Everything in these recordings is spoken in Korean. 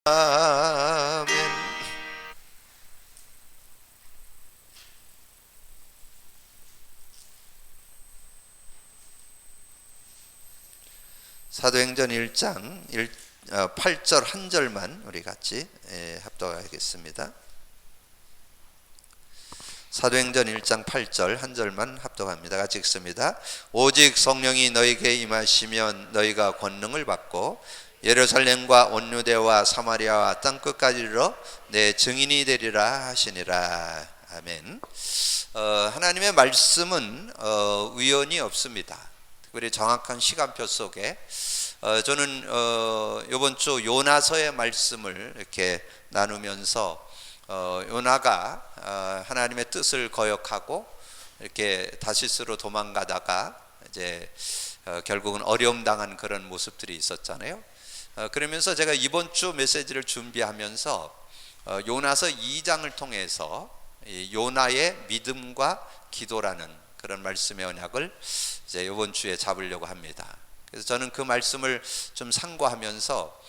아멘. 사도행전 1장 8절 한 절만 우리 같이 합독하겠습니다. 사도행전 1장 8절 한 절만 합독합니다. 같이 읽습니다. 오직 성령이 너희에게 임하시면 너희가 권능을 받고 예루살렘과 온 유대와 사마리아와 땅 끝까지 이르러 내 증인이 되리라 하시니라. 아멘. 하나님의 말씀은 우연이 없습니다. 특별히 정확한 시간표 속에 저는 이번 주 요나서의 말씀을 이렇게 나누면서 요나가 하나님의 뜻을 거역하고 이렇게 다시스로 도망가다가 이제 결국은 어려움 당한 그런 모습들이 있었잖아요. 그러면서 제가 이번 주 메시지를 준비하면서 요나서 2장을 통해서 요나의 믿음과 기도라는 그런 말씀의 언약을 이제 이번 주에 잡으려고 합니다. 그래서 저는 그 말씀을 좀 상고하면서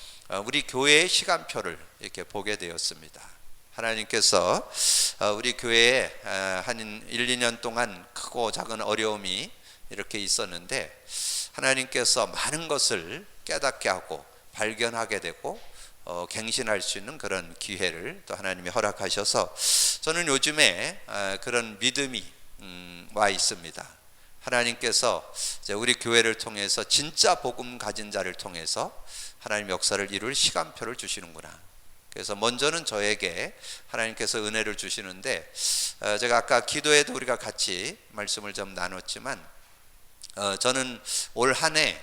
우리 교회의 시간표를 이렇게 보게 되었습니다. 하나님께서 우리 교회에 한 1, 2년 동안 크고 작은 어려움이 이렇게 있었는데 하나님께서 많은 것을 깨닫게 하고 발견하게 되고 갱신할 수 있는 그런 기회를 또 하나님이 허락하셔서 저는 요즘에 그런 믿음이 와 있습니다. 하나님께서 이제 우리 교회를 통해서 진짜 복음 가진 자를 통해서 하나님 역사를 이룰 시간표를 주시는구나. 그래서 먼저는 저에게 하나님께서 은혜를 주시는데 제가 아까 기도에도 우리가 같이 말씀을 좀 나눴지만 저는 올 한 해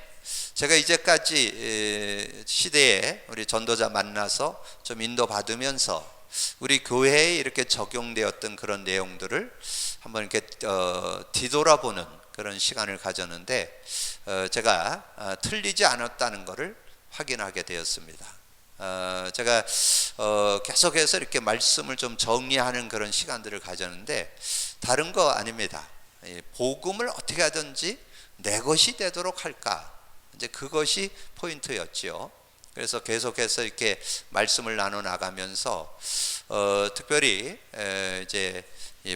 제가 이제까지 시대에 우리 전도자 만나서 좀 인도받으면서 우리 교회에 이렇게 적용되었던 그런 내용들을 한번 이렇게 뒤돌아보는 그런 시간을 가졌는데 제가 틀리지 않았다는 것을 확인하게 되었습니다. 제가 계속해서 이렇게 말씀을 좀 정리하는 그런 시간들을 가졌는데 다른 거 아닙니다. 복음을 어떻게 하든지 내 것이 되도록 할까, 이제 그것이 포인트였지요. 그래서 계속해서 이렇게 말씀을 나눠 나가면서 특별히 이제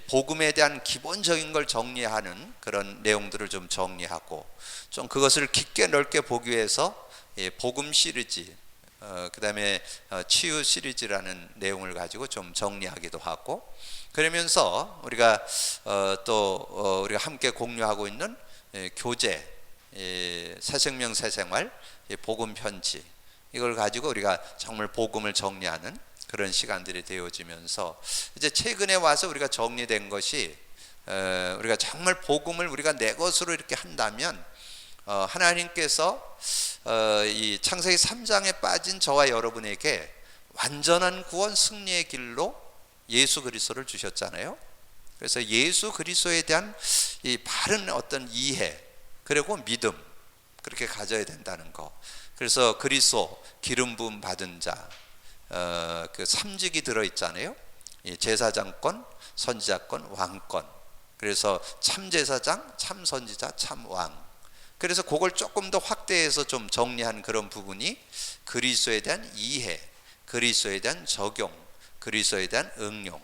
복음에 대한 기본적인 걸 정리하는 그런 내용들을 좀 정리하고 좀 그것을 깊게 넓게 보기 위해서 복음 시리즈, 그 다음에 치유 시리즈라는 내용을 가지고 좀 정리하기도 하고, 그러면서 우리가 또 우리가 함께 공유하고 있는 교재, 새생명 새생활, 복음 편지, 이걸 가지고 우리가 정말 복음을 정리하는 그런 시간들이 되어지면서 이제 최근에 와서 우리가 정리된 것이 우리가 정말 복음을 우리가 내 것으로 이렇게 한다면 하나님께서 이 창세기 3장에 빠진 저와 여러분에게 완전한 구원 승리의 길로 예수 그리스도를 주셨잖아요. 그래서 예수 그리스도에 대한 이 바른 어떤 이해 그리고 믿음, 그렇게 가져야 된다는 거. 그래서 그리스도 기름 부음 받은 자, 그 삼직이 들어있잖아요. 제사장권, 선지자권, 왕권. 그래서 참제사장, 참선지자, 참왕. 그래서 그걸 조금 더 확대해서 좀 정리한 그런 부분이 그리스도에 대한 이해, 그리스도에 대한 적용, 그리스도에 대한 응용.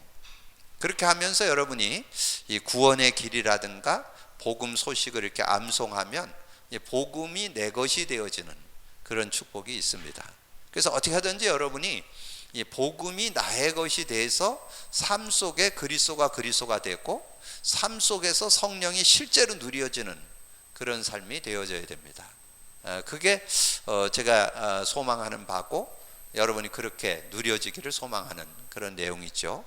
그렇게 하면서 여러분이 이 구원의 길이라든가 복음 소식을 이렇게 암송하면 복음이 내 것이 되어지는 그런 축복이 있습니다. 그래서 어떻게 하든지 여러분이 이 복음이 나의 것이 돼서 삶 속에 그리스도가 되고 삶 속에서 성령이 실제로 누려지는 그런 삶이 되어져야 됩니다. 그게 제가 소망하는 바고 여러분이 그렇게 누려지기를 소망하는 그런 내용이죠.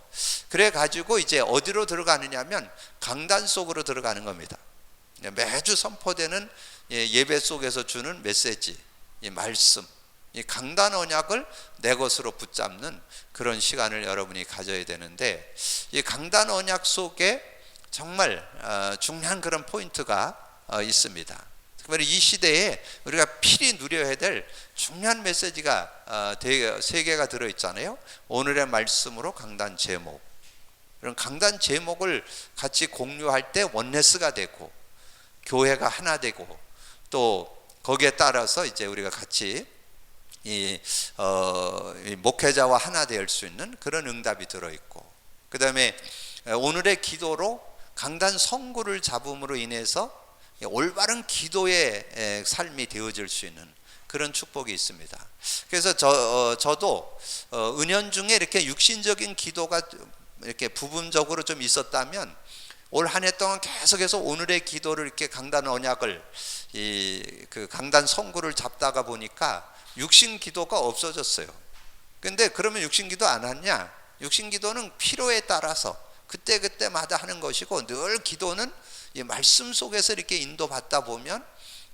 그래 가지고 이제 어디로 들어가느냐면 강단 속으로 들어가는 겁니다. 매주 선포되는 예배 속에서 주는 메시지, 이 말씀, 이 강단 언약을 내 것으로 붙잡는 그런 시간을 여러분이 가져야 되는데, 이 강단 언약 속에 정말 중요한 그런 포인트가 있습니다. 특별히 이 시대에 우리가 필히 누려야 될 중요한 메시지가 세 개가 들어있잖아요. 오늘의 말씀으로 강단 제목, 그런 강단 제목을 같이 공유할 때 원네스가 되고 교회가 하나 되고 또 거기에 따라서 이제 우리가 같이 이 목회자와 하나 될 수 있는 그런 응답이 들어있고, 그 다음에 오늘의 기도로 강단 성구를 잡음으로 인해서 올바른 기도의 삶이 되어질 수 있는 그런 축복이 있습니다. 그래서 저도 은연중에 이렇게 육신적인 기도가 이렇게 부분적으로 좀 있었다면 올 한 해 동안 계속해서 오늘의 기도를 이렇게 강단 언약을 그 강단 성구를 잡다가 보니까 육신 기도가 없어졌어요. 근데 그러면 육신 기도 안 하냐? 육신 기도는 필요에 따라서 그때그때마다 하는 것이고, 늘 기도는 이 말씀 속에서 이렇게 인도받다 보면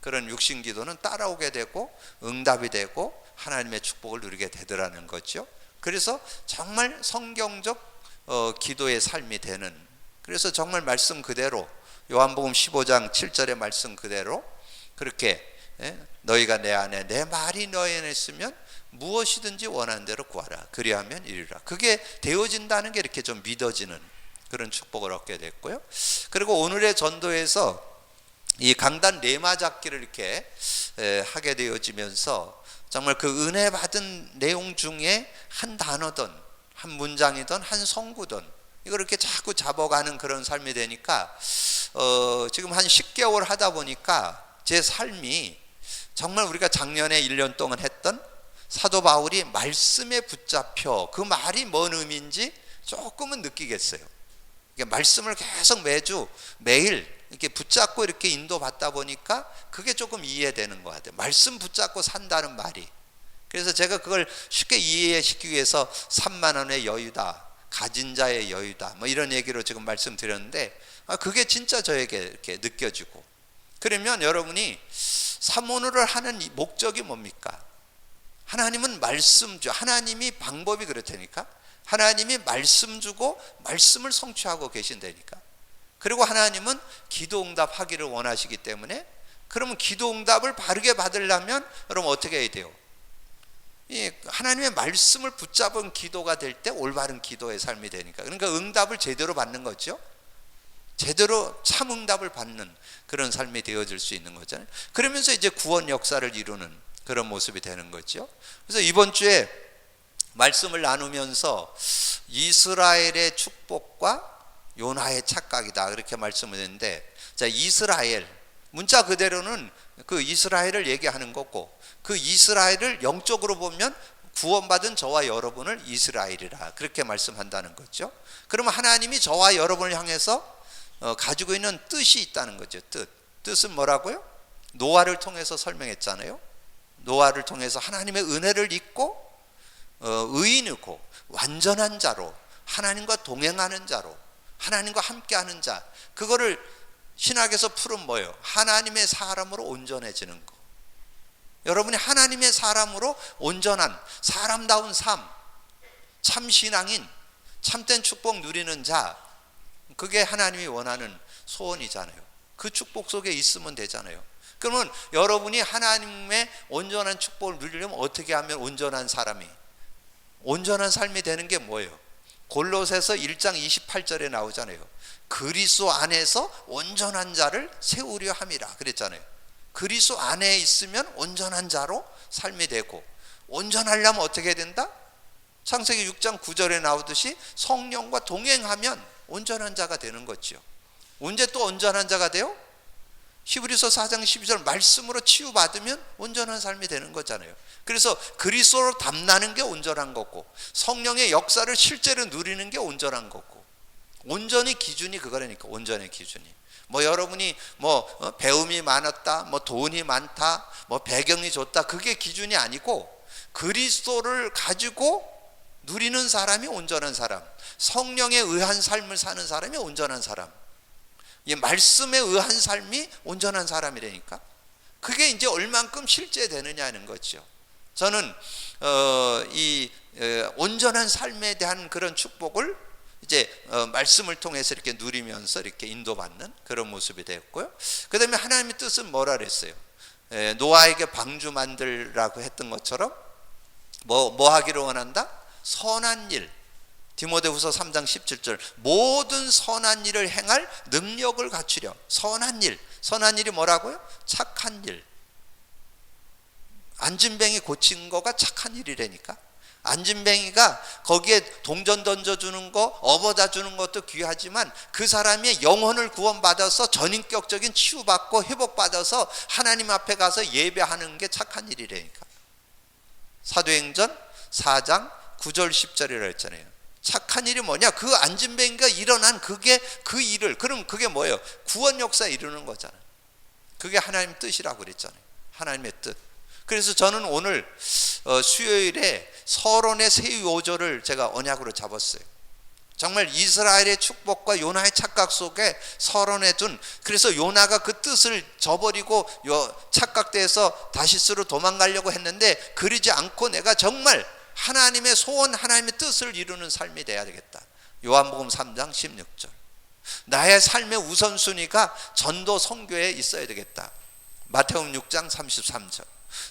그런 육신 기도는 따라오게 되고 응답이 되고 하나님의 축복을 누리게 되더라는 거죠. 그래서 정말 성경적 기도의 삶이 되는, 그래서 정말 말씀 그대로 요한복음 15장 7절의 말씀 그대로 그렇게 너희가 내 안에 내 말이 너희 안에 있으면 무엇이든지 원하는 대로 구하라 그리하면 이루리라. 그게 되어진다는 게 이렇게 좀 믿어지는 그런 축복을 얻게 됐고요. 그리고 오늘의 전도에서 이 강단 레마 잡기를 이렇게 하게 되어지면서 정말 그 은혜 받은 내용 중에 한 단어든 한 문장이든 한 성구든 이걸 이렇게 자꾸 잡아가는 그런 삶이 되니까 지금 한 10개월 하다 보니까 제 삶이 정말 우리가 작년에 1년 동안 했던 사도 바울이 말씀에 붙잡혀, 그 말이 뭔 의미인지 조금은 느끼겠어요. 말씀을 계속 매일 이렇게 붙잡고 이렇게 인도받다 보니까 그게 조금 이해되는 것 같아요. 말씀 붙잡고 산다는 말이. 그래서 제가 그걸 쉽게 이해시키기 위해서 3만 원의 여유다, 가진 자의 여유다, 뭐 이런 얘기로 지금 말씀드렸는데, 그게 진짜 저에게 이렇게 느껴지고. 그러면 여러분이 사모노를 하는 목적이 뭡니까? 하나님은 말씀 주, 하나님이 방법이 그렇다니까. 하나님이 말씀 주고 말씀을 성취하고 계신다니까. 그리고 하나님은 기도 응답하기를 원하시기 때문에, 그러면 기도 응답을 바르게 받으려면 여러분 어떻게 해야 돼요? 하나님의 말씀을 붙잡은 기도가 될 때 올바른 기도의 삶이 되니까. 그러니까 응답을 제대로 받는 거죠. 제대로 참 응답을 받는 그런 삶이 되어질 수 있는 거잖아요. 그러면서 이제 구원 역사를 이루는 그런 모습이 되는 거죠. 그래서 이번 주에 말씀을 나누면서 이스라엘의 축복과 요나의 착각이다 그렇게 말씀을 했는데, 자, 이스라엘 문자 그대로는 그 이스라엘을 얘기하는 거고, 그 이스라엘을 영적으로 보면 구원받은 저와 여러분을 이스라엘이라 그렇게 말씀한다는 거죠. 그러면 하나님이 저와 여러분을 향해서 가지고 있는 뜻이 있다는 거죠. 뜻은 뭐라고요? 노아를 통해서 설명했잖아요. 노아를 통해서 하나님의 은혜를 입고 의인이고 완전한 자로, 하나님과 동행하는 자로, 하나님과 함께하는 자, 그거를 신학에서 풀은 뭐예요? 하나님의 사람으로 온전해지는 거. 여러분이 하나님의 사람으로 온전한 사람다운 삶, 참 신앙인, 참된 축복 누리는 자, 그게 하나님이 원하는 소원이잖아요. 그 축복 속에 있으면 되잖아요. 그러면 여러분이 하나님의 온전한 축복을 누리려면 어떻게 하면 온전한 삶이 되는 게 뭐예요? 골로새서 1장 28절에 나오잖아요. 그리스도 안에서 온전한 자를 세우려 함이라 그랬잖아요. 그리스도 안에 있으면 온전한 자로 삶이 되고, 온전하려면 어떻게 된다? 창세기 6장 9절에 나오듯이 성령과 동행하면 온전한 자가 되는 거죠. 언제 또 온전한 자가 돼요? 히브리서 4장 12절 말씀으로 치유받으면 온전한 삶이 되는 거잖아요. 그래서 그리스도로 담나는 게 온전한 거고, 성령의 역사를 실제로 누리는 게 온전한 거고, 온전히 기준이 그거라니까. 온전의 기준이 뭐 여러분이 배움이 많았다, 뭐 돈이 많다, 뭐 배경이 좋다, 그게 기준이 아니고 그리스도를 가지고 누리는 사람이 온전한 사람, 성령에 의한 삶을 사는 사람이 온전한 사람, 이 말씀에 의한 삶이 온전한 사람이라니까. 그게 이제 얼만큼 실제되느냐는 거죠. 저는 이 온전한 삶에 대한 그런 축복을 이제 말씀을 통해서 이렇게 누리면서 이렇게 인도받는 그런 모습이 되었고요. 그 다음에 하나님의 뜻은 뭐라 그랬어요? 노아에게 방주 만들라고 했던 것처럼 뭐 하기를 원한다? 선한 일. 디모데후서 3장 17절 모든 선한 일을 행할 능력을 갖추려. 선한 일이 뭐라고요? 착한 일. 안진뱅이 고친 거가 착한 일이라니까. 안진뱅이가 거기에 동전 던져주는 거, 업어다 주는 것도 귀하지만 그 사람의 영혼을 구원받아서 전인격적인 치유받고 회복받아서 하나님 앞에 가서 예배하는 게 착한 일이라니까. 사도행전 4장 9절 10절이라 했잖아요. 착한 일이 뭐냐? 그 안진뱅이가 일어난 그게 그 일을, 그럼 그게 뭐예요? 구원 역사에 이루는 거잖아요. 그게 하나님 뜻이라고 그랬잖아요. 하나님의 뜻. 그래서 저는 오늘 수요일에 서론의 세 요절을 제가 언약으로 잡았어요. 정말 이스라엘의 축복과 요나의 착각 속에 서론해 둔, 그래서 요나가 그 뜻을 저버리고 착각돼서 다시스로 도망가려고 했는데 그러지 않고 내가 정말 하나님의 소원, 하나님의 뜻을 이루는 삶이 돼야 되겠다. 요한복음 3장 16절. 나의 삶의 우선순위가 전도 선교에 있어야 되겠다. 마태복음 6장 33절.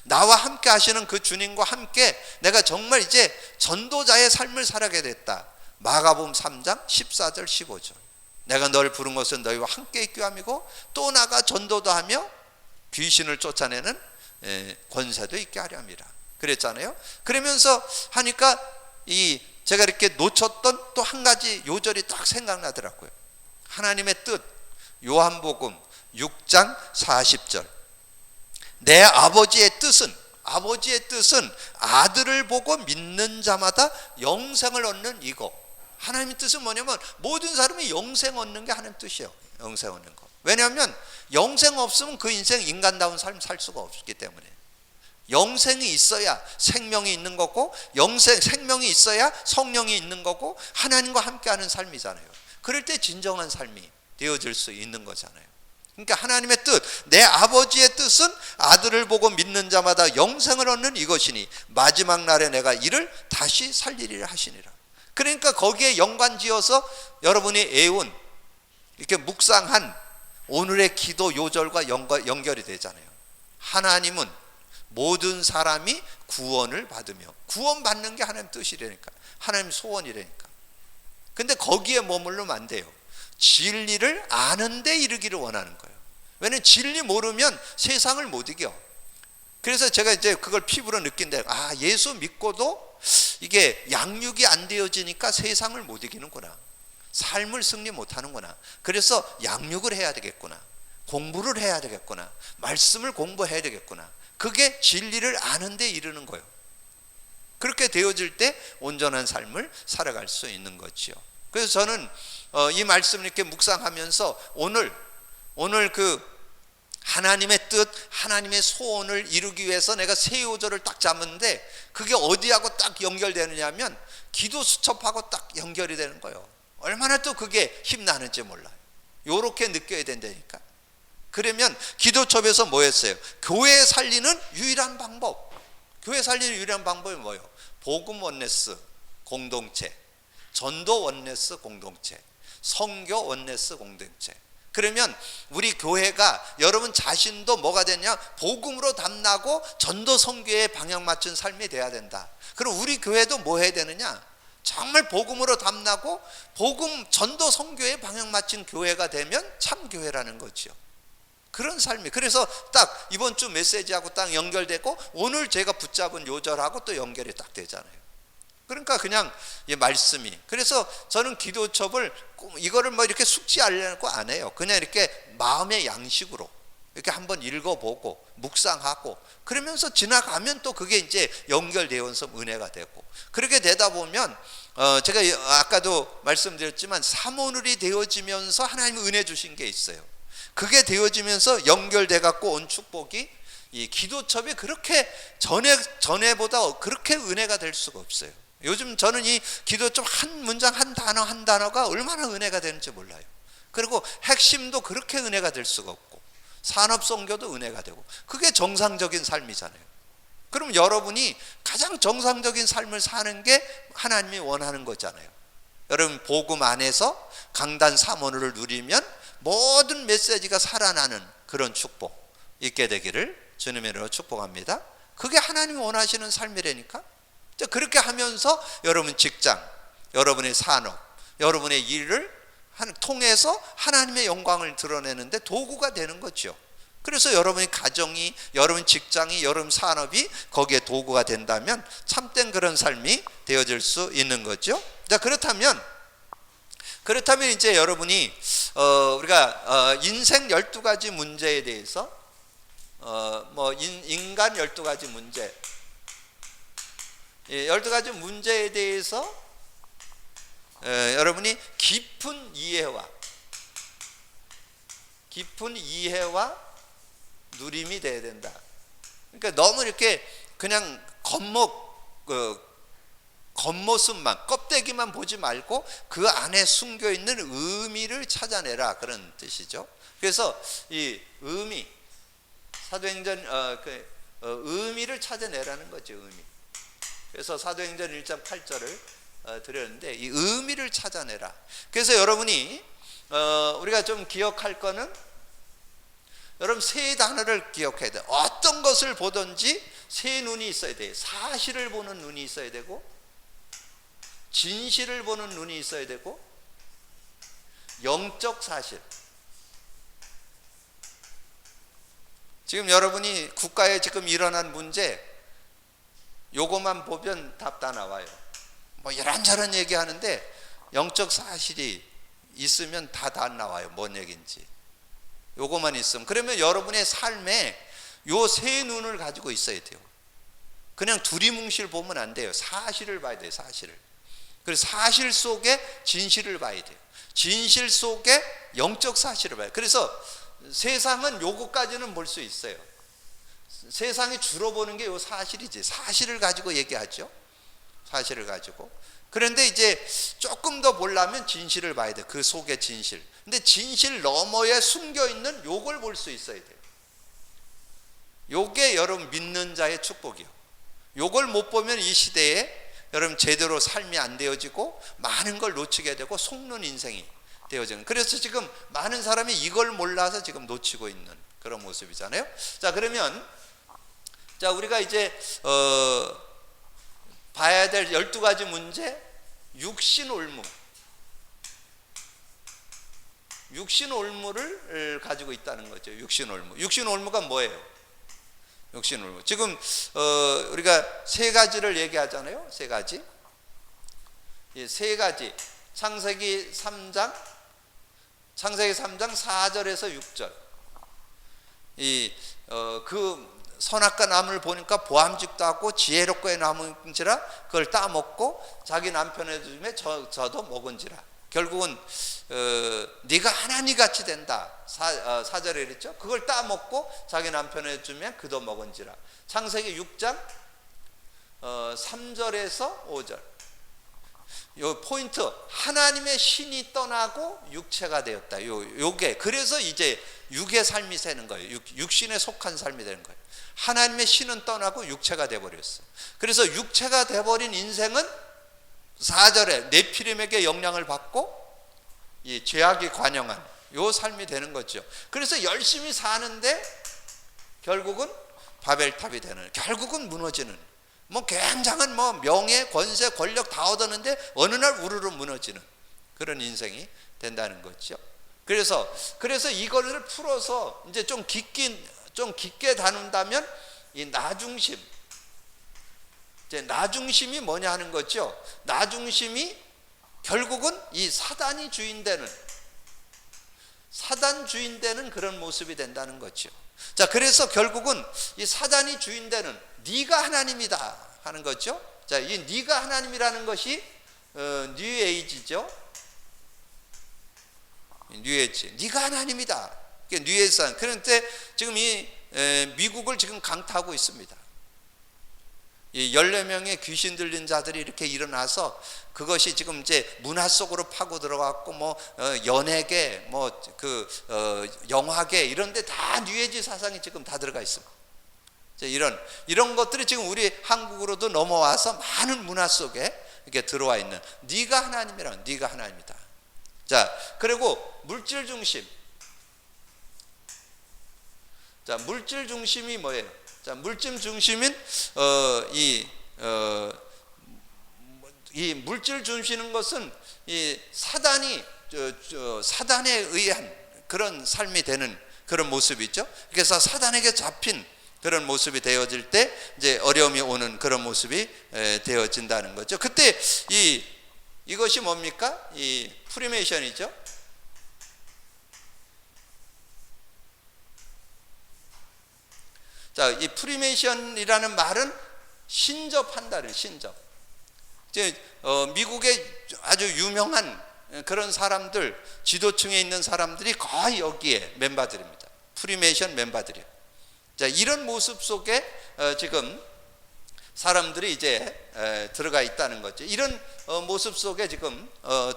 나와 함께 하시는 그 주님과 함께 내가 정말 이제 전도자의 삶을 살아가게 됐다. 마가복음 3장 14절 15절. 내가 너를 부른 것은 너희와 함께 있기 위함이고 또 나가 전도도 하며 귀신을 쫓아내는 권세도 있게 하려 함이라 그랬잖아요. 그러면서 하니까 제가 이렇게 놓쳤던 또 한 가지 요절이 딱 생각나더라고요. 하나님의 뜻, 요한복음 6장 40절. 내 아버지의 뜻은 아들을 보고 믿는 자마다 영생을 얻는 이거. 하나님의 뜻은 뭐냐면 모든 사람이 영생 얻는 게 하나님 뜻이에요. 영생 얻는 거. 왜냐하면 영생 없으면 그 인생 인간다운 삶 살 수가 없기 때문에. 영생이 있어야 생명이 있는 거고, 생명이 있어야 성령이 있는 거고, 하나님과 함께하는 삶이잖아요. 그럴 때 진정한 삶이 되어질 수 있는 거잖아요. 그러니까 하나님의 뜻, 내 아버지의 뜻은 아들을 보고 믿는 자마다 영생을 얻는 이것이니 마지막 날에 내가 이를 다시 살리리라 하시니라. 그러니까 거기에 연관지어서 여러분이 애운 이렇게 묵상한 오늘의 기도 요절과 연결이 되잖아요. 하나님은 모든 사람이 구원을 받으며, 구원받는 게 하나님 뜻이라니까, 하나님 소원이라니까. 근데 거기에 머물르면 안 돼요. 진리를 아는 데 이르기를 원하는 거예요. 왜냐하면 진리 모르면 세상을 못 이겨. 그래서 제가 이제 그걸 피부로 느낀다. 예수 믿고도 이게 양육이 안 되어지니까 세상을 못 이기는구나. 삶을 승리 못 하는구나. 그래서 양육을 해야 되겠구나. 공부를 해야 되겠구나. 말씀을 공부해야 되겠구나. 그게 진리를 아는 데 이르는 거예요. 그렇게 되어질 때 온전한 삶을 살아갈 수 있는 거지요. 그래서 저는 이 말씀을 이렇게 묵상하면서 오늘 그 하나님의 뜻, 하나님의 소원을 이루기 위해서 내가 세 요절을 딱 잡는데 그게 어디하고 딱 연결되느냐 하면 기도 수첩하고 딱 연결이 되는 거예요. 얼마나 또 그게 힘나는지 몰라요. 요렇게 느껴야 된다니까. 그러면 기도첩에서 뭐 했어요? 교회 살리는 유일한 방법. 교회 살리는 유일한 방법이 뭐예요? 복음 원네스 공동체, 전도 원네스 공동체, 선교 원네스 공동체. 그러면 우리 교회가 여러분 자신도 뭐가 되냐? 복음으로 담나고 전도 선교에 방향 맞춘 삶이 돼야 된다. 그럼 우리 교회도 뭐 해야 되느냐? 정말 복음으로 담나고 복음 전도 선교에 방향 맞춘 교회가 되면 참 교회라는 거죠. 그런 삶이. 그래서 딱 이번 주 메시지하고 딱 연결되고 오늘 제가 붙잡은 요절하고 또 연결이 딱 되잖아요. 그러니까 그냥 이 말씀이. 그래서 저는 기도첩을 이거를 뭐 이렇게 숙지하려고 안 해요. 그냥 이렇게 마음의 양식으로 이렇게 한번 읽어보고 묵상하고 그러면서 지나가면 또 그게 이제 연결되어서 은혜가 되고, 그렇게 되다 보면 제가 아까도 말씀드렸지만 사모늘이 되어지면서 하나님이 은혜 주신 게 있어요. 그게 되어지면서 연결돼 갖고 온 축복이 이 기도첩이 그렇게 전에보다 그렇게 은혜가 될 수가 없어요. 요즘 저는 이 기도첩 한 문장 한 단어가 얼마나 은혜가 되는지 몰라요. 그리고 핵심도 그렇게 은혜가 될 수가 없고 산업선교도 은혜가 되고 그게 정상적인 삶이잖아요. 그럼 여러분이 가장 정상적인 삶을 사는 게 하나님이 원하는 거잖아요. 여러분 복음 안에서 강단 사모를 누리면 모든 메시지가 살아나는 그런 축복 있게 되기를 주님의 이름으로 축복합니다. 그게 하나님이 원하시는 삶이라니까. 그렇게 하면서 여러분 직장, 여러분의 산업, 여러분의 일을 통해서 하나님의 영광을 드러내는데 도구가 되는 거죠. 그래서 여러분의 가정이, 여러분 직장이, 여러분 산업이 거기에 도구가 된다면 참된 그런 삶이 되어질 수 있는 거죠. 자, 그렇다면 이제 여러분이 우리가 인생 12가지 문제에 대해서 인간 12가지 문제, 12가지 문제에 대해서 여러분이 깊은 이해와 누림이 돼야 된다. 그러니까 너무 이렇게 그냥 겉모습만, 껍데기만 보지 말고 그 안에 숨겨 있는 의미를 찾아내라, 그런 뜻이죠. 그래서 이 의미, 사도행전 의미를 찾아내라는 거죠. 의미. 그래서 사도행전 1장 8절을 드렸는데 이 의미를 찾아내라. 그래서 여러분이 우리가 좀 기억할 거는, 여러분 세 단어를 기억해야 돼요. 어떤 것을 보든지 세 눈이 있어야 돼요. 사실을 보는 눈이 있어야 되고, 진실을 보는 눈이 있어야 되고, 영적 사실. 지금 여러분이 국가에 지금 일어난 문제, 요것만 보면 답 다 나와요. 뭐 이런저런 얘기하는데 영적 사실이 있으면 다 나와요. 뭔 얘기인지. 요것만 있으면. 그러면 여러분의 삶에 요 세 눈을 가지고 있어야 돼요. 그냥 두리뭉실 보면 안 돼요. 사실을 봐야 돼요. 사실을. 그래서 사실 속에 진실을 봐야 돼요. 진실 속에 영적 사실을 봐요. 그래서 세상은 요것까지는 볼 수 있어요. 세상이 주로 보는 게 요 사실이지. 사실을 가지고 얘기하죠. 사실을 가지고. 그런데 이제 조금 더 보려면 진실을 봐야 돼요. 그 속의 진실. 근데 진실 너머에 숨겨 있는 요걸 볼 수 있어야 돼요. 요게 여러분 믿는 자의 축복이요. 요걸 못 보면 이 시대에 여러분 제대로 삶이 안 되어지고 많은 걸 놓치게 되고 속는 인생이 되어지는. 그래서 지금 많은 사람이 이걸 몰라서 지금 놓치고 있는 그런 모습이잖아요. 자, 그러면 자, 우리가 이제 봐야 될 12가지 문제, 육신올무를 가지고 있다는 거죠. 육신올무가 뭐예요? 육신올무. 지금 우리가 세 가지를 얘기하잖아요. 세 가지. 이 세 가지. 창세기 3장 4절에서 6절. 그 선악과 나무를 보니까 보암직도 하고 지혜롭고의 나무인지라 그걸 따먹고 자기 남편의 주면 저도 먹은지라. 결국은 네가 하나님 같이 된다. 4절에 이랬죠. 그걸 따먹고 자기 남편에 주면 그도 먹은지라. 창세기 6장 3절에서 5절. 요 포인트, 하나님의 신이 떠나고 육체가 되었다. 요게 그래서 이제 육의 삶이 되는 거예요. 육신에 속한 삶이 되는 거예요. 하나님의 신은 떠나고 육체가 되어버렸어. 그래서 육체가 되어버린 인생은 4절에 네피림에게 영향을 받고 이 죄악이 관영한 요 삶이 되는 거죠. 그래서 열심히 사는데 결국은 바벨탑이 되는, 결국은 무너지는, 뭐 굉장한 뭐 명예, 권세, 권력 다 얻었는데 어느 날 우르르 무너지는 그런 인생이 된다는 거죠. 그래서 이거를 풀어서 이제 좀 깊게 다룬다면 이 나중심, 이제 나중심이 뭐냐 하는 거죠. 나중심이 결국은 이 사단 주인 되는 그런 모습이 된다는 거죠. 자, 그래서 결국은 이 사단이 주인 되는, 네가 하나님이다 하는 거죠. 자, 이 네가 하나님이라는 것이 뉴에이지죠. 뉴에이지. 네가 하나님이다. 이게 뉴에이지. 그런데 지금 이 미국을 지금 강타하고 있습니다. 이 14명의 귀신 들린 자들이 이렇게 일어나서 그것이 지금 이제 문화 속으로 파고 들어갔고 뭐 연예계, 뭐 영화계 이런 데 다 뉴에이지 사상이 지금 다 들어가 있습니다. 이런 것들이 지금 우리 한국으로도 넘어와서 많은 문화 속에 이렇게 들어와 있는, 네가 하나님이란, 네가 하나님이다. 자, 그리고 물질 중심. 자, 물질 중심이 뭐예요? 자, 물질 중심인 이 물질 중심인 것은 이 사단에 의한 그런 삶이 되는 그런 모습이죠. 그래서 사단에게 잡힌 그런 모습이 되어질 때 이제 어려움이 오는 그런 모습이 되어진다는 거죠. 그때 이것이 뭡니까? 이 프리메이션이죠. 자, 이 프리메이션이라는 말은 신접한다는 신접. 이제 미국의 아주 유명한 그런 사람들, 지도층에 있는 사람들이 거의 여기에 멤버들입니다. 프리메이션 멤버들이에요. 자, 이런 모습 속에 지금 사람들이 이제 들어가 있다는 거죠. 이런 모습 속에 지금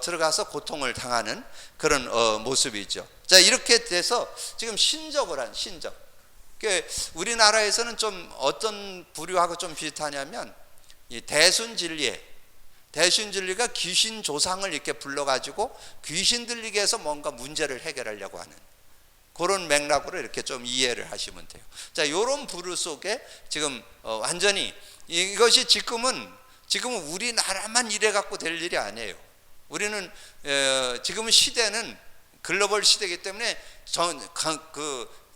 들어가서 고통을 당하는 그런 모습이죠. 자, 이렇게 돼서 지금 신접을 한 신접. 우리나라에서는 좀 어떤 부류하고 좀 비슷하냐면 이 대순진리가 귀신 조상을 이렇게 불러가지고 귀신 들리게 해서 뭔가 문제를 해결하려고 하는 그런 맥락으로 이렇게 좀 이해를 하시면 돼요. 자, 이런 부류 속에 지금 완전히 이것이 지금은 우리나라만 이래 갖고 될 일이 아니에요. 우리는 지금 시대는 글로벌 시대이기 때문에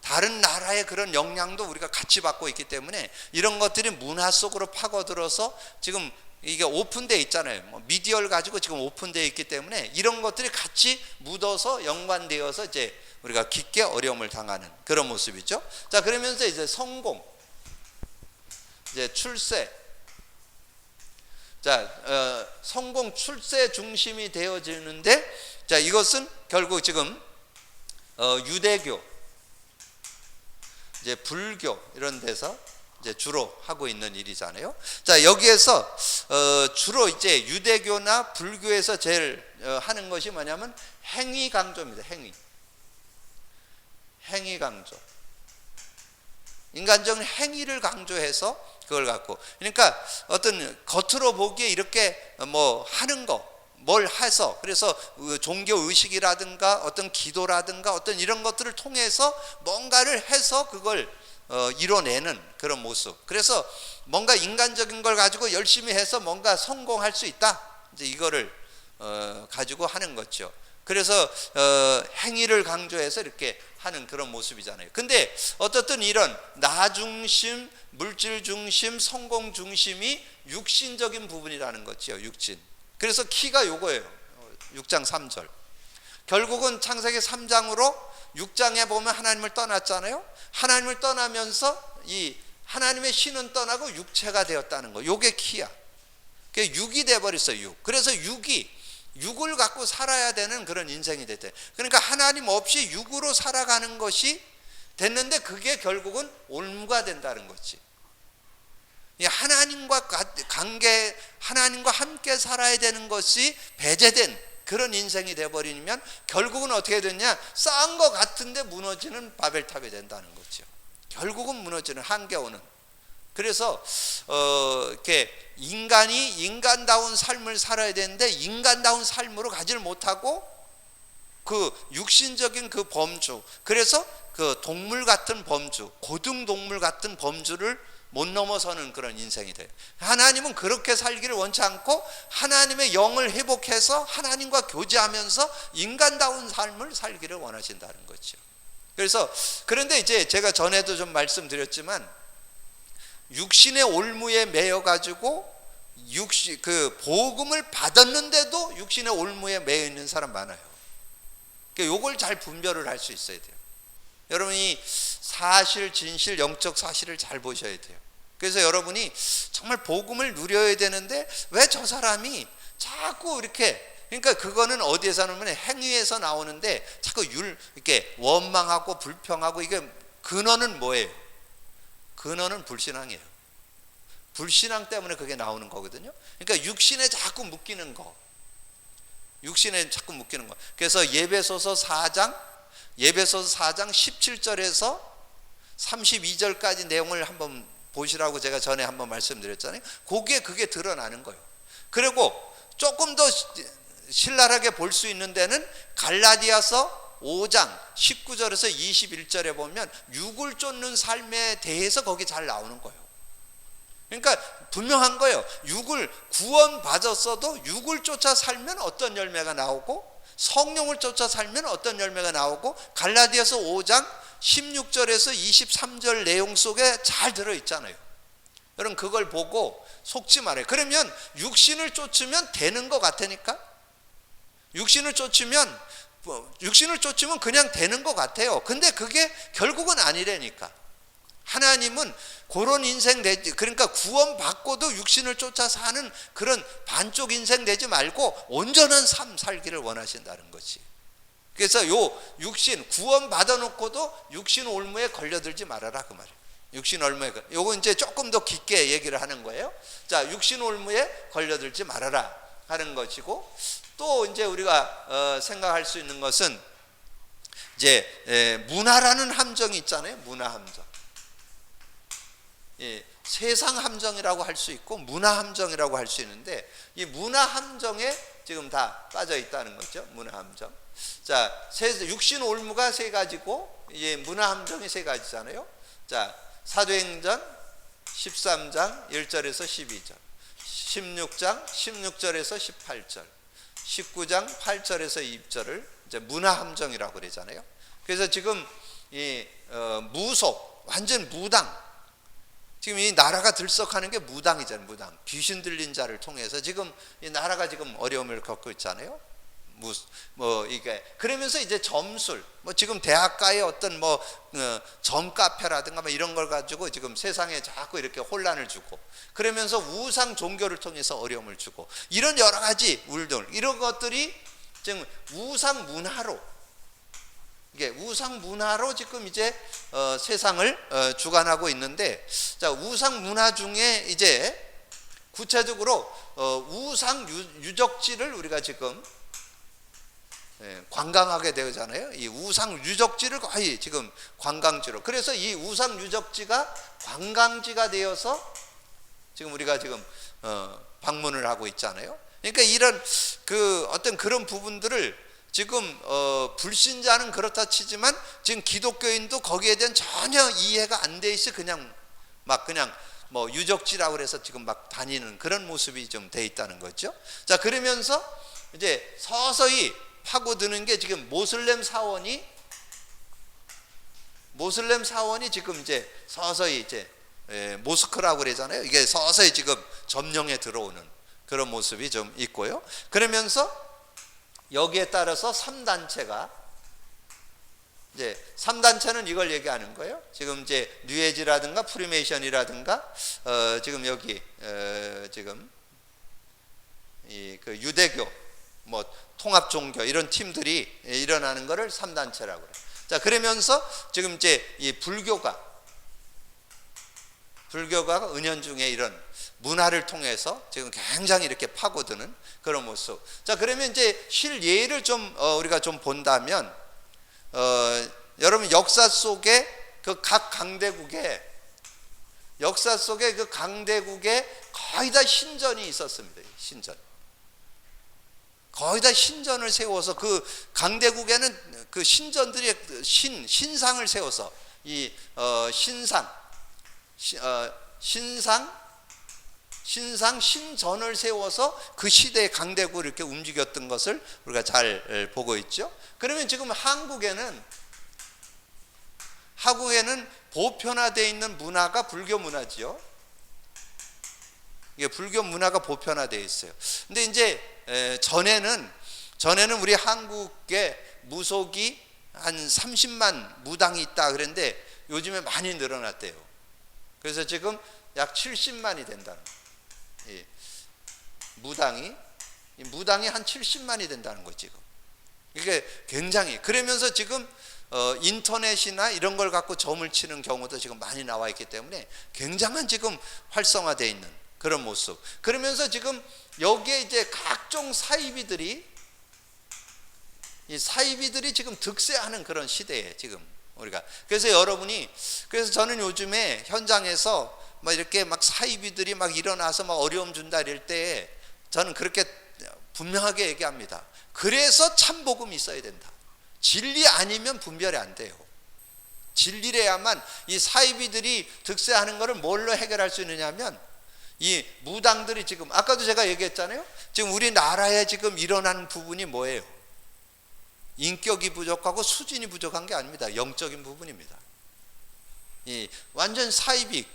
다른 나라의 그런 영향도 우리가 같이 받고 있기 때문에 이런 것들이 문화 속으로 파고들어서 지금 이게 오픈되어 있잖아요. 미디어를 가지고 지금 오픈되어 있기 때문에 이런 것들이 같이 묻어서 연관되어서 이제 우리가 깊게 어려움을 당하는 그런 모습이죠. 자, 그러면서 이제 성공, 이제 출세. 자, 성공, 출세 중심이 되어지는데, 자, 이것은 결국 지금 유대교, 이제 불교 이런 데서 이제 주로 하고 있는 일이잖아요. 자, 여기에서 주로 이제 유대교나 불교에서 제일 하는 것이 뭐냐면 행위 강조입니다. 행위 강조. 인간적인 행위를 강조해서 그걸 갖고, 그러니까 어떤 겉으로 보기에 이렇게 뭐 하는 거, 뭘 해서, 그래서 종교 의식이라든가 어떤 기도라든가 어떤 이런 것들을 통해서 뭔가를 해서 그걸 이뤄내는 그런 모습. 그래서 뭔가 인간적인 걸 가지고 열심히 해서 뭔가 성공할 수 있다, 이제 이거를 가지고 하는 거죠. 그래서 행위를 강조해서 이렇게 하는 그런 모습이잖아요. 근데 어떻든 이런 나 중심, 물질 중심, 성공 중심이 육신적인 부분이라는 거죠. 육신. 그래서 키가 요거예요. 6장 3절. 결국은 창세기 3장으로 6장에 보면 하나님을 떠났잖아요. 하나님을 떠나면서 이 하나님의 신은 떠나고 육체가 되었다는 거. 요게 키야. 그게 육이 돼버렸어요. 육. 그래서 육을 갖고 살아야 되는 그런 인생이 됐대. 그러니까 하나님 없이 육으로 살아가는 것이 됐는데 그게 결국은 올무가 된다는 거지. 하나님과 관계, 하나님과 함께 살아야 되는 것이 배제된 그런 인생이 돼버리면 결국은 어떻게 되냐? 쌓은 것 같은데 무너지는 바벨탑이 된다는 거죠. 결국은 무너지는 한계 오는. 그래서 이렇게 인간이 인간다운 삶을 살아야 되는데 인간다운 삶으로 가지를 못하고 그 육신적인 그 범주, 그래서 그 동물 같은 범주, 고등동물 같은 범주를 못 넘어서는 그런 인생이 돼요. 하나님은 그렇게 살기를 원치 않고 하나님의 영을 회복해서 하나님과 교제하면서 인간다운 삶을 살기를 원하신다는 거죠. 그래서 그런데 이제 제가 전에도 좀 말씀드렸지만 육신의 올무에 매여 가지고 그 복음을 받았는데도 육신의 올무에 매여 있는 사람 많아요. 그러니까 요걸 잘 분별을 할 수 있어야 돼요. 여러분이 사실, 진실, 영적 사실을 잘 보셔야 돼요. 그래서 여러분이 정말 복음을 누려야 되는데 왜 저 사람이 자꾸 이렇게, 그러니까 그거는 어디에서 나오면 행위에서 나오는데 자꾸 이렇게 원망하고 불평하고, 이게 근원은 뭐예요? 근원은 불신앙이에요. 불신앙 때문에 그게 나오는 거거든요. 그러니까 육신에 자꾸 묶이는 거. 그래서 예배소서 4장 17절에서 32절까지 내용을 한번 보시라고 제가 전에 한번 말씀드렸잖아요. 그게 드러나는 거예요. 그리고 조금 더 신랄하게 볼 수 있는 데는 갈라디아서 5장 19절에서 21절에 보면 육을 쫓는 삶에 대해서 거기 잘 나오는 거예요. 그러니까 분명한 거예요. 육을 구원받았어도 육을 쫓아 살면 어떤 열매가 나오고 성령을 쫓아 살면 어떤 열매가 나오고, 갈라디아서 5장 16절에서 23절 내용 속에 잘 들어있잖아요. 여러분 그걸 보고 속지 말아요. 그러면 육신을 쫓으면 되는 것 같으니까, 육신을 쫓으면 그냥 되는 것 같아요. 근데 그게 결국은 아니라니까. 하나님은 그런 인생 되지, 그러니까 구원 받고도 육신을 쫓아 사는 그런 반쪽 인생 되지 말고 온전한 삶 살기를 원하신다는 거지. 그래서 요 육신 구원 받아놓고도 육신 올무에 걸려들지 말아라 그 말이에요. 육신 올무에, 요거 이제 조금 더 깊게 얘기를 하는 거예요. 자, 육신 올무에 걸려들지 말아라 하는 것이고, 또 이제 우리가 생각할 수 있는 것은 이제 문화라는 함정이 있잖아요. 문화 함정. 세상 함정이라고 할 수 있고 문화 함정이라고 할 수 있는데, 이 문화 함정에 지금 다 빠져 있다는 거죠. 문화 함정. 자, 육신 올무가 세 가지고 이제 문화 함정이 세 가지잖아요. 자, 사도행전 13장 1절에서 12절, 16장 16절에서 18절, 19장 8절에서 2절을 이제 문화 함정이라고 그러잖아요. 그래서 지금 이 무속, 완전 무당, 지금 이 나라가 들썩하는 게 무당이잖아요. 무당, 귀신 들린 자를 통해서 지금 이 나라가 지금 어려움을 겪고 있잖아요. 이게 그러면서 이제 점술, 지금 대학가의 어떤 점카페라든가 이런 걸 가지고 지금 세상에 자꾸 이렇게 혼란을 주고, 그러면서 우상 종교를 통해서 어려움을 주고, 이런 여러 가지 울들, 이런 것들이 지금 우상 문화로, 이게 우상 문화로 지금 이제 세상을 주관하고 있는데, 자, 우상 문화 중에 이제 구체적으로 우상 유적지를 우리가 지금 관광하게 되잖아요. 이 우상 유적지를 거의 지금 관광지로, 그래서 이 우상 유적지가 관광지가 되어서 지금 우리가 지금 방문을 하고 있잖아요. 그러니까 이런 어떤 그런 부분들을 지금 불신자는 그렇다 치지만 지금 기독교인도 거기에 대한 전혀 이해가 안 돼 있어 그냥 유적지라고 그래서 지금 막 다니는 그런 모습이 좀 돼 있다는 거죠. 자, 그러면서 이제 서서히 파고드는 게 지금 모슬렘 사원이 지금 이제 서서히 이제 모스크라고 그러잖아요. 이게 서서히 지금 점령에 들어오는 그런 모습이 좀 있고요. 그러면서 여기에 따라서 3단체가 이제 3단체는 이걸 얘기하는 거예요. 지금 이제 뉴에지라든가 프리메이션이라든가 지금 여기 지금 그 유대교 통합 종교 이런 팀들이 일어나는 것을 3단체라고 그래요. 자, 그러면서 지금 이제 이 불교가 은연중에 이런 문화를 통해서 지금 굉장히 이렇게 파고드는 그런 모습. 자, 그러면 이제 실예를 좀 우리가 좀 본다면 여러분 역사 속에 그 각 강대국에 거의 다 신전이 있었습니다. 신전. 거의 다 신전을 세워서 그 강대국에는 그 신전들이 신상을 세워서 이 신전을 세워서 그 시대의 강대국을 이렇게 움직였던 것을 우리가 잘 보고 있죠. 그러면 지금 한국에는 보편화되어 있는 문화가 불교 문화지요. 이게 불교 문화가 보편화되어 있어요. 근데 이제 전에는 우리 한국에 무속이 한 30만 무당이 있다 그랬는데 요즘에 많이 늘어났대요. 그래서 지금 약 70만이 된다는 거예요. 무당이 한 70만이 된다는 거죠. 지금 이게 굉장히, 그러면서 지금 인터넷이나 이런 걸 갖고 점을 치는 경우도 지금 많이 나와 있기 때문에 굉장한 지금 활성화되어 있는 그런 모습. 그러면서 지금 여기에 이제 각종 사이비들이 지금 득세하는 그런 시대에 지금 우리가, 그래서 저는 요즘에 현장에서 이렇게 사이비들이 일어나서 어려움 준다 이럴 때 저는 그렇게 분명하게 얘기합니다. 그래서 참복음이 있어야 된다. 진리 아니면 분별이 안 돼요. 진리래야만. 이 사이비들이 득세하는 것을 뭘로 해결할 수 있느냐면, 이 무당들이 지금 아까도 제가 얘기했잖아요. 지금 우리나라에 지금 일어나는 부분이 뭐예요? 인격이 부족하고 수준이 부족한 게 아닙니다. 영적인 부분입니다. 이 완전 사이비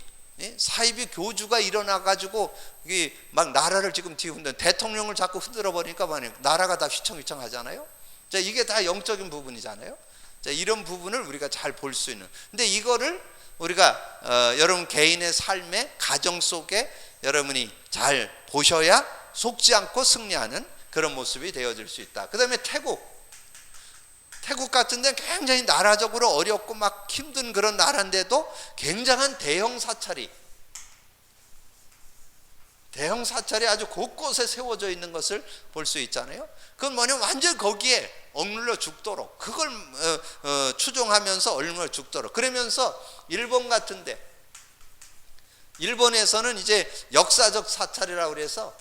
교주가 일어나 가지고 막 나라를 지금 뒤흔든 대통령을 자꾸 흔들어 버리니까 나라가 다 휘청휘청 하잖아요. 자, 이게 다 영적인 부분이잖아요. 자, 이런 부분을 우리가 잘 볼 수 있는. 근데 이거를 우리가 여러분 개인의 삶의 가정 속에 여러분이 잘 보셔야 속지 않고 승리하는 그런 모습이 되어질 수 있다. 그 다음에 태국 같은 데는 굉장히 나라적으로 어렵고 막 힘든 그런 나라인데도 굉장한 대형 사찰이 아주 곳곳에 세워져 있는 것을 볼 수 있잖아요. 그건 뭐냐면 완전 거기에 억눌려 죽도록, 그걸 추종하면서 억눌려 죽도록. 그러면서 일본 같은데, 일본에서는 이제 역사적 사찰이라고 그래서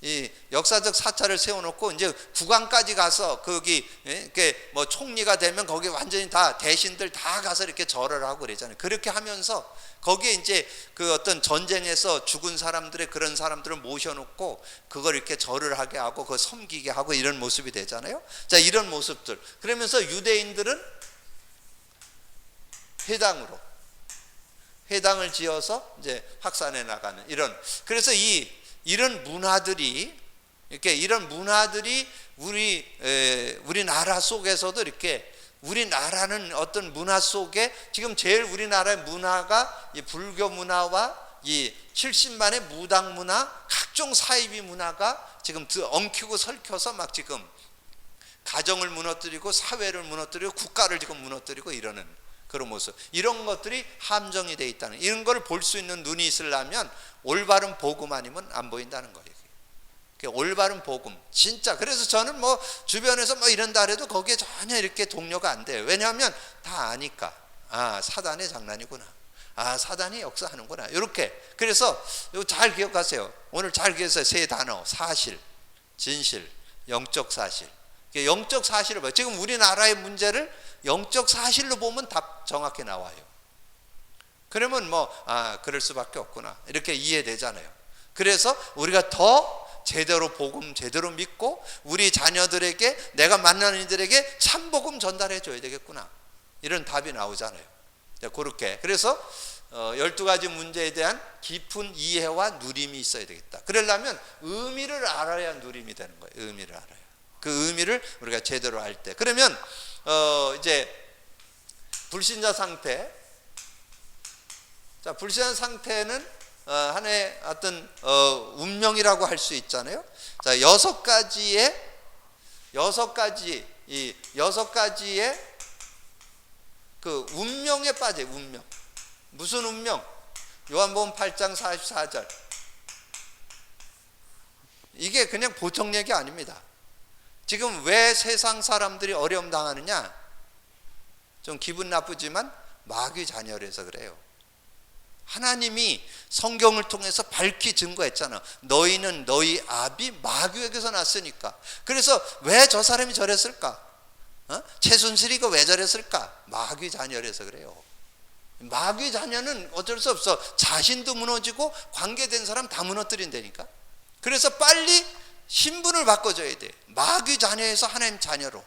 이 역사적 사찰을 세워놓고 이제 국왕까지 가서 거기 이렇게 뭐 총리가 되면 거기 완전히 다 대신들 다 가서 이렇게 절을 하고 그러잖아요. 그렇게 하면서 거기에 이제 그 어떤 전쟁에서 죽은 사람들의 그런 사람들을 모셔놓고 그걸 이렇게 절을 하게 하고 그걸 섬기게 하고 이런 모습이 되잖아요. 자, 이런 모습들. 그러면서 유대인들은 회당을 지어서 이제 확산해 나가는 이런. 그래서 이런 문화들이 우리나라 속에서도 이렇게, 우리나라는 어떤 문화 속에 지금 제일 우리나라의 문화가 이 불교 문화와 이 70만의 무당 문화, 각종 사이비 문화가 지금 엉키고 설켜서 막 지금 가정을 무너뜨리고 사회를 무너뜨리고 국가를 지금 무너뜨리고 이러는 그런 모습. 이런 것들이 함정이 돼 있다는, 이런 걸 볼 수 있는 눈이 있으려면 올바른 복음 아니면 안 보인다는 거예요. 올바른 복음, 진짜. 그래서 저는 뭐 주변에서 뭐 이런다 해도 거기에 전혀 이렇게 동료가 안 돼요. 왜냐하면 다 아니까. 아, 사단의 장난이구나. 아, 사단이 역사하는구나. 이렇게. 그래서 이거 잘 기억하세요. 오늘 잘 기억하세요. 세 단어: 사실, 진실, 영적 사실. 영적 사실을 봐요. 지금 우리나라의 문제를 영적 사실로 보면 답 정확히 나와요. 그러면 그럴 수밖에 없구나, 이렇게 이해되잖아요. 그래서 우리가 더 제대로 복음 제대로 믿고 우리 자녀들에게, 내가 만나는 이들에게 참 복음 전달해 줘야 되겠구나, 이런 답이 나오잖아요. 그렇게. 그래서 12가지 문제에 대한 깊은 이해와 누림이 있어야 되겠다. 그러려면 의미를 알아야 누림이 되는 거예요. 의미를 알아요. 그 의미를 우리가 제대로 알 때. 그러면 이제 불신자 상태. 자, 불신자 상태는 하나의 어떤 운명이라고 할 수 있잖아요. 자, 6가지의 그 운명에 빠져요. 운명. 무슨 운명? 요한복음 8장 44절. 이게 그냥 보통 얘기 아닙니다. 지금 왜 세상 사람들이 어려움 당하느냐? 좀 기분 나쁘지만 마귀 자녀라서 그래요. 하나님이 성경을 통해서 밝히 증거했잖아. 너희는 너희 아비 마귀에게서 났으니까. 그래서 왜 저 사람이 저랬을까? 최순실이가 왜 저랬을까? 마귀 자녀라서 그래요. 마귀 자녀는 어쩔 수 없어. 자신도 무너지고 관계된 사람 다 무너뜨린다니까. 그래서 빨리 신분을 바꿔줘야 돼. 마귀 자녀에서 하나님 자녀로.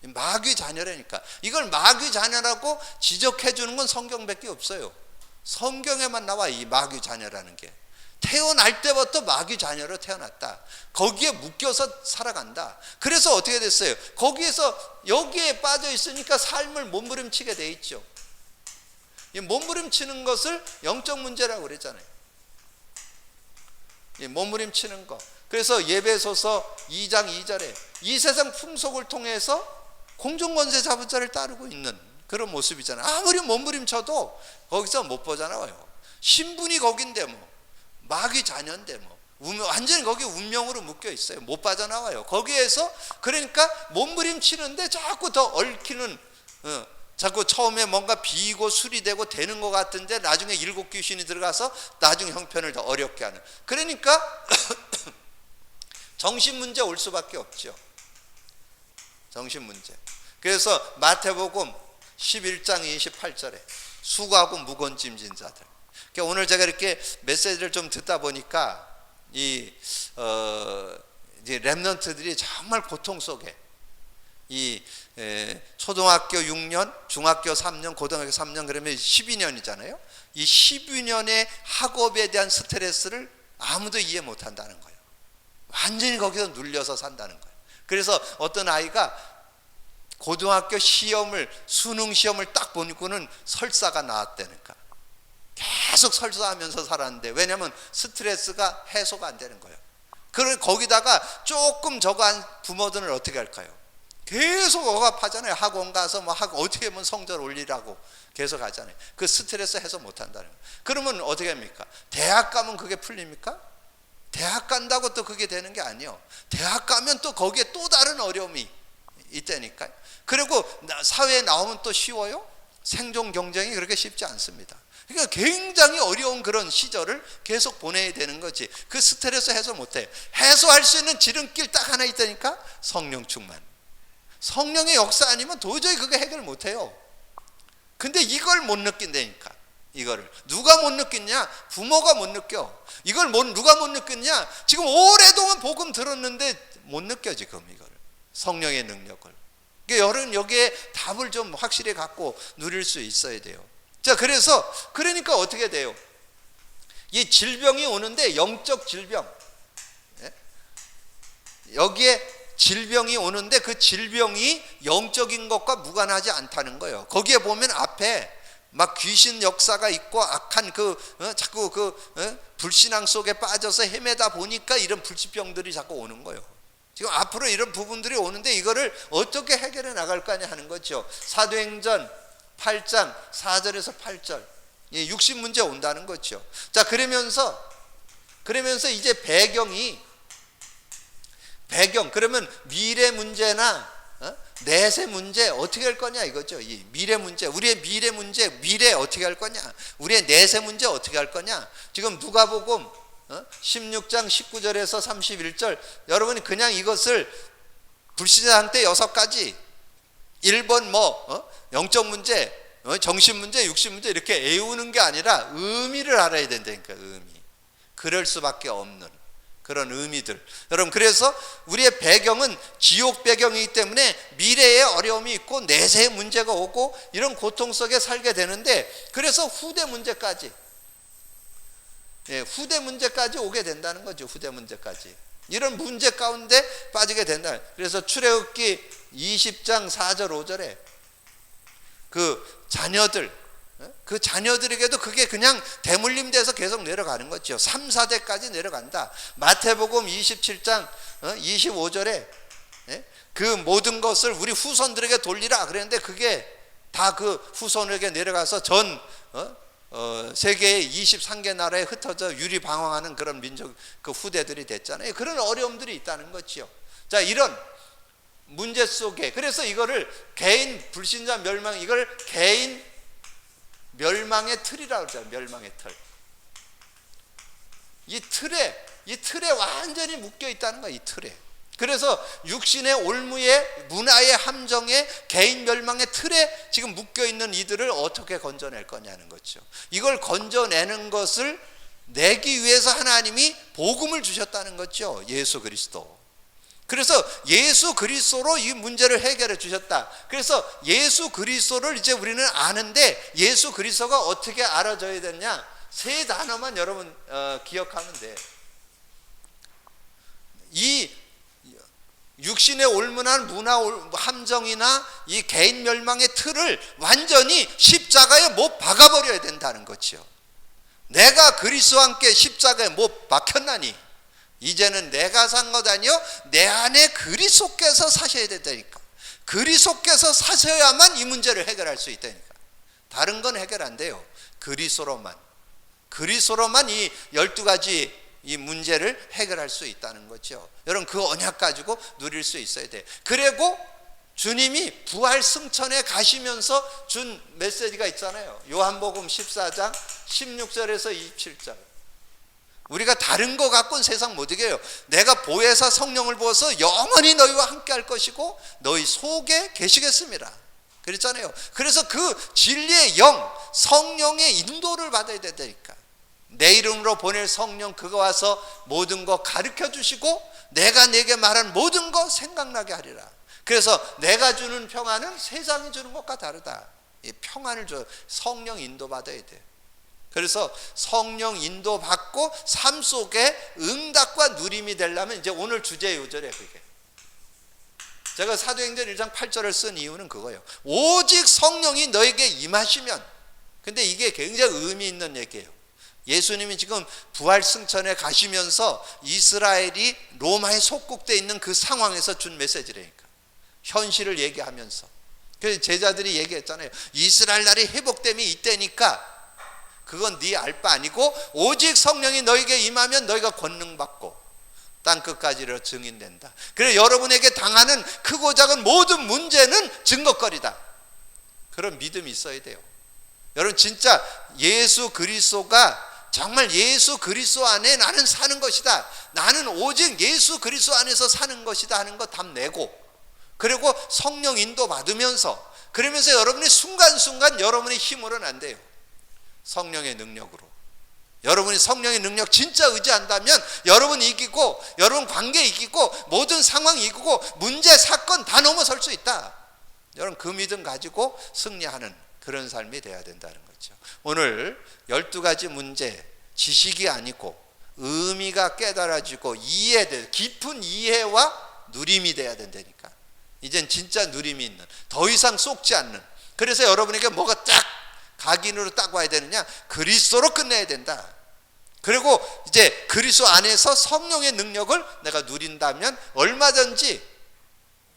마귀 자녀라니까. 이걸 마귀 자녀라고 지적해 주는 건 성경밖에 없어요. 성경에만 나와, 이 마귀 자녀라는 게. 태어날 때부터 마귀 자녀로 태어났다. 거기에 묶여서 살아간다. 그래서 어떻게 됐어요? 거기에서 여기에 빠져 있으니까 삶을 몸부림치게 돼 있죠. 이 몸부림치는 것을 영적 문제라고 그랬잖아요. 이 몸부림치는 거. 그래서 예배소서 2장 2절에 이 세상 풍속을 통해서 공중권세 잡은 자를 따르고 있는 그런 모습이잖아요. 아무리 몸부림쳐도 거기서 못 벗어나와요. 신분이 거긴데 마귀 자녀인데 완전히 거기 운명으로 묶여 있어요. 못 빠져나와요. 거기에서 그러니까 몸부림치는데 자꾸 더 얽히는, 자꾸 처음에 뭔가 비고 수리되고 되는 것 같은데 나중에 7 귀신이 들어가서 나중에 형편을 더 어렵게 하는. 그러니까 정신문제 올 수밖에 없죠. 정신문제. 그래서 마태복음 11장 28절에 수고하고 무거운 짐진 자들. 그러니까 오늘 제가 이렇게 메시지를 좀 듣다 보니까 이 이제 렘넌트들이 정말 고통 속에 이 초등학교 6년, 중학교 3년, 고등학교 3년 그러면 12년이잖아요. 이 12년의 학업에 대한 스트레스를 아무도 이해 못 한다는 거예요. 완전히 거기서 눌려서 산다는 거예요. 그래서 어떤 아이가 고등학교 시험을, 수능 시험을 딱 보니까는 설사가 나왔다니까. 계속 설사하면서 살았는데, 왜냐하면 스트레스가 해소가 안 되는 거예요. 그럼 거기다가 조금 저거 한 부모들은 어떻게 할까요? 계속 억압하잖아요. 학원 가서 뭐 어떻게 하면 성적 올리라고 계속 하잖아요. 그 스트레스 해소 못 한다는 거예요. 그러면 어떻게 합니까? 대학 가면 그게 풀립니까? 대학 간다고 또 그게 되는 게 아니에요. 대학 가면 또 거기에 또 다른 어려움이 있다니까요. 그리고 사회에 나오면 또 쉬워요? 생존 경쟁이 그렇게 쉽지 않습니다. 그러니까 굉장히 어려운 그런 시절을 계속 보내야 되는 거지. 그 스트레스 해소 못해. 해소할 수 있는 지름길 딱 하나 있다니까? 성령 충만. 성령의 역사 아니면 도저히 그게 해결 못해요. 근데 이걸 못 느낀다니까. 이거를 누가 못 느꼈냐? 부모가 못 느껴. 이걸 누가 못 느꼈냐? 지금 오랫동안 복음 들었는데 못 느껴 지금 이거를. 성령의 능력을. 그러니까 여러분 여기에 답을 좀 확실히 갖고 누릴 수 있어야 돼요. 자, 그러니까 어떻게 돼요? 이 질병이 오는데 영적 질병. 여기에 질병이 오는데 그 질병이 영적인 것과 무관하지 않다는 거예요. 거기에 보면 앞에 막 귀신 역사가 있고 악한 자꾸 불신앙 속에 빠져서 헤매다 보니까 이런 불치병들이 자꾸 오는 거예요. 지금 앞으로 이런 부분들이 오는데 이거를 어떻게 해결해 나갈 거냐 하는 거죠. 사도행전 8장 4절에서 8절 육신 문제 온다는 거죠. 자, 그러면서 이제 그러면 미래 문제나 내세 문제 어떻게 할 거냐 이거죠. 이 미래 문제, 우리의 미래 문제, 미래 어떻게 할 거냐, 우리의 내세 문제 어떻게 할 거냐. 지금 누가복음 16장 19절에서 31절 여러분이 그냥 이것을 불신자 상태 6가지 1번 영적 문제, 정신 문제, 육신 문제 이렇게 애우는 게 아니라 의미를 알아야 된다니까. 의미. 그럴 수밖에 없는 그런 의미들. 여러분, 그래서 우리의 배경은 지옥 배경이기 때문에 미래에 어려움이 있고 내세의 문제가 오고 이런 고통 속에 살게 되는데, 그래서 후대 문제까지 오게 된다는 거죠. 후대 문제까지 이런 문제 가운데 빠지게 된다. 그래서 출애굽기 20장 4절 5절에 그 자녀들에게도 그게 그냥 대물림돼서 계속 내려가는 거죠. 3, 4대까지 내려간다. 마태복음 27장 25절에 그 모든 것을 우리 후손들에게 돌리라 그랬는데 그게 다 그 후손에게 내려가서 전 세계의 23개 나라에 흩어져 유리방황하는 그런 민족 그 후대들이 됐잖아요. 그런 어려움들이 있다는 거죠. 자, 이런 문제 속에 그래서 이거를 개인 불신자 멸망, 이걸 개인 멸망의 틀이라고 그러잖아요. 멸망의 틀. 이 틀에 완전히 묶여 있다는 거예요. 이 틀에. 그래서 육신의 올무에 문화의 함정에 개인 멸망의 틀에 지금 묶여 있는 이들을 어떻게 건져낼 거냐는 거죠. 이걸 건져내는 것을 내기 위해서 하나님이 복음을 주셨다는 거죠. 예수 그리스도. 그래서 예수 그리스도로 이 문제를 해결해 주셨다. 그래서 예수 그리스도를 이제 우리는 아는데 예수 그리스도가 어떻게 알아져야 되냐? 세 단어만 여러분 기억하면 돼. 이 육신의 올문한 문화 함정이나 이 개인 멸망의 틀을 완전히 십자가에 못 박아버려야 된다는 거죠. 내가 그리스도와 함께 십자가에 못 박혔나니 이제는 내가 산 것 아니요 내 안에 그리스도께서 사셔야 된다니까. 그리스도께서 사셔야만 이 문제를 해결할 수 있다니까. 다른 건 해결 안 돼요. 그리스도로만 이 12가지 이 문제를 해결할 수 있다는 거죠. 여러분, 그 언약 가지고 누릴 수 있어야 돼. 그리고 주님이 부활 승천에 가시면서 준 메시지가 있잖아요. 요한복음 14장 16절에서 27절. 우리가 다른 거 갖고는 세상 못 이겨요. 내가 보혜사 성령을 부어서 영원히 너희와 함께 할 것이고 너희 속에 계시겠습니다. 그랬잖아요. 그래서 그 진리의 영, 성령의 인도를 받아야 된다니까. 내 이름으로 보낼 성령 그가 와서 모든 거 가르쳐 주시고 내가 내게 말한 모든 거 생각나게 하리라. 그래서 내가 주는 평안은 세상이 주는 것과 다르다. 이 평안을 줘. 성령 인도 받아야 돼. 그래서 성령 인도 받고 삶 속에 응답과 누림이 되려면 이제 오늘 주제 요절에 그게. 제가 사도행전 1장 8절을 쓴 이유는 그거예요. 오직 성령이 너에게 임하시면. 근데 이게 굉장히 의미 있는 얘기예요. 예수님이 지금 부활 승천에 가시면서 이스라엘이 로마에 속국되어 있는 그 상황에서 준 메시지라니까. 현실을 얘기하면서. 그래서 제자들이 얘기했잖아요. 이스라엘 나라의 회복됨이 이때니까 그건 네 알 바 아니고 오직 성령이 너에게 임하면 너희가 권능 받고 땅끝까지로 증인된다. 그래 여러분에게 당하는 크고 작은 모든 문제는 증거거리다. 그런 믿음이 있어야 돼요. 여러분 진짜 예수 그리스도가 정말 예수 그리스도 안에 나는 사는 것이다. 나는 오직 예수 그리스도 안에서 사는 것이다 하는 거 답내고 그리고 성령 인도 받으면서 그러면서 여러분이 순간순간 여러분의 힘으로는 안 돼요. 성령의 능력으로. 여러분이 성령의 능력 진짜 의지한다면 여러분 이기고 여러분 관계 이기고 모든 상황 이기고 문제 사건 다 넘어설 수 있다. 여러분 그 믿음 가지고 승리하는 그런 삶이 돼야 된다는 거죠. 오늘 12가지 문제 지식이 아니고 의미가 깨달아지고 이해돼 깊은 이해와 누림이 돼야 된다니까. 이젠 진짜 누림이 있는 더 이상 쏟지 않는. 그래서 여러분에게 뭐가 딱 각인으로 딱 와야 되느냐? 그리스도로 끝내야 된다. 그리고 이제 그리스도 안에서 성령의 능력을 내가 누린다면 얼마든지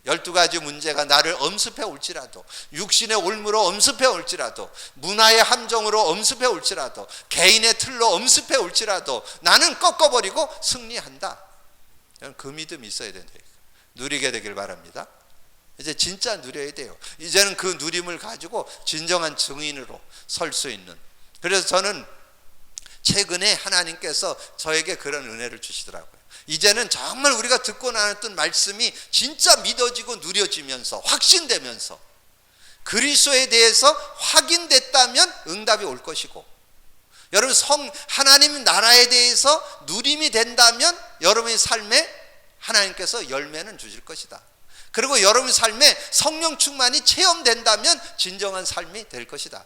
12가지 문제가 나를 엄습해 올지라도 육신의 올무로 엄습해 올지라도 문화의 함정으로 엄습해 올지라도 개인의 틀로 엄습해 올지라도 나는 꺾어버리고 승리한다. 그 믿음이 있어야 된다. 누리게 되길 바랍니다. 이제 진짜 누려야 돼요. 이제는 그 누림을 가지고 진정한 증인으로 설 수 있는. 그래서 저는 최근에 하나님께서 저에게 그런 은혜를 주시더라고요. 이제는 정말 우리가 듣고 나눴던 말씀이 진짜 믿어지고 누려지면서 확신되면서 그리스도에 대해서 확인됐다면 응답이 올 것이고 여러분 하나님 나라에 대해서 누림이 된다면 여러분의 삶에 하나님께서 열매는 주실 것이다. 그리고 여러분 삶에 성령 충만이 체험된다면 진정한 삶이 될 것이다.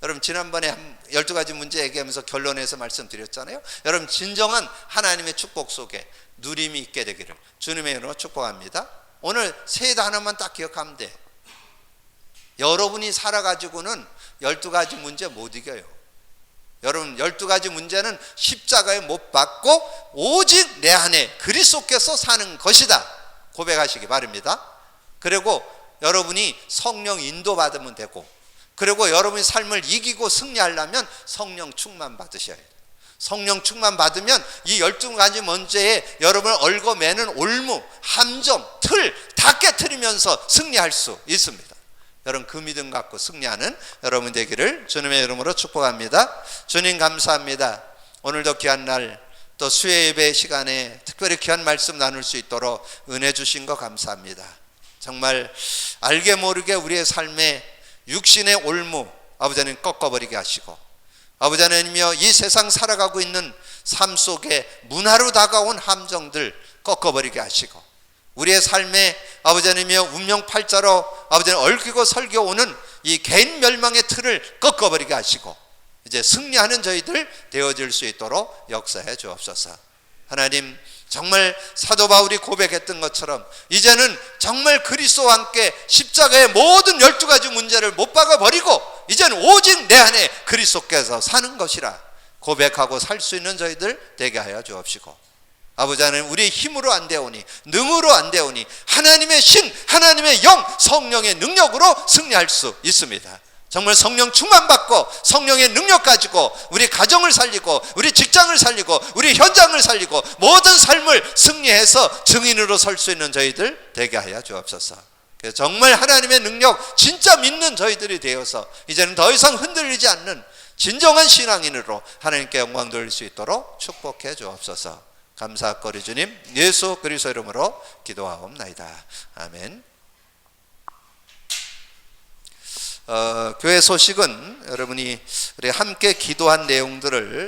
여러분 지난번에 12가지 문제 얘기하면서 결론에서 말씀드렸잖아요. 여러분 진정한 하나님의 축복 속에 누림이 있게 되기를 주님의 이름으로 축복합니다. 오늘 세 단어만 딱 기억하면 돼. 여러분이 살아가지고는 12가지 문제 못 이겨요. 여러분 12가지 문제는 십자가에 못 박고 오직 내 안에 그리스도께서 사는 것이다. 고백하시기 바랍니다. 그리고 여러분이 성령 인도 받으면 되고 그리고 여러분의 삶을 이기고 승리하려면 성령 충만 받으셔야 해요. 성령 충만 받으면 이 12가지 문제에 여러분을 얽어매는 올무, 함정, 틀 다 깨트리면서 승리할 수 있습니다. 여러분 그 믿음 갖고 승리하는 여러분 되기를 주님의 이름으로 축복합니다. 주님 감사합니다. 오늘도 귀한 날 또 수요 예배 시간에 특별히 귀한 말씀 나눌 수 있도록 은혜 주신 거 감사합니다. 정말 알게 모르게 우리의 삶에 육신의 올무 아버지 하나님 꺾어버리게 하시고 아버지 하나님이여 이 세상 살아가고 있는 삶 속에 문화로 다가온 함정들 꺾어버리게 하시고 우리의 삶에 아버지 하나님이여 운명팔자로 아버지 하나님 얽히고 설겨오는 이 개인 멸망의 틀을 꺾어버리게 하시고 이제 승리하는 저희들 되어질 수 있도록 역사해 주옵소서. 하나님 정말 사도 바울이 고백했던 것처럼 이제는 정말 그리스도와 함께 십자가의 모든 12가지 문제를 못 박아버리고 이제는 오직 내 안에 그리스도께서 사는 것이라 고백하고 살 수 있는 저희들 되게 하여 주옵시고 아버지 하나님 우리의 힘으로 안 되오니 능으로 안 되오니 하나님의 신 하나님의 영 성령의 능력으로 승리할 수 있습니다. 정말 성령 충만받고 성령의 능력 가지고 우리 가정을 살리고 우리 직장을 살리고 우리 현장을 살리고 모든 삶을 승리해서 증인으로 설 수 있는 저희들 되게 하여 주옵소서. 정말 하나님의 능력 진짜 믿는 저희들이 되어서 이제는 더 이상 흔들리지 않는 진정한 신앙인으로 하나님께 영광 돌릴 수 있도록 축복해 주옵소서. 감사거리 주님 예수 그리스도 이름으로 기도하옵나이다. 아멘. 교회 소식은 여러분이 우리 함께 기도한 내용들을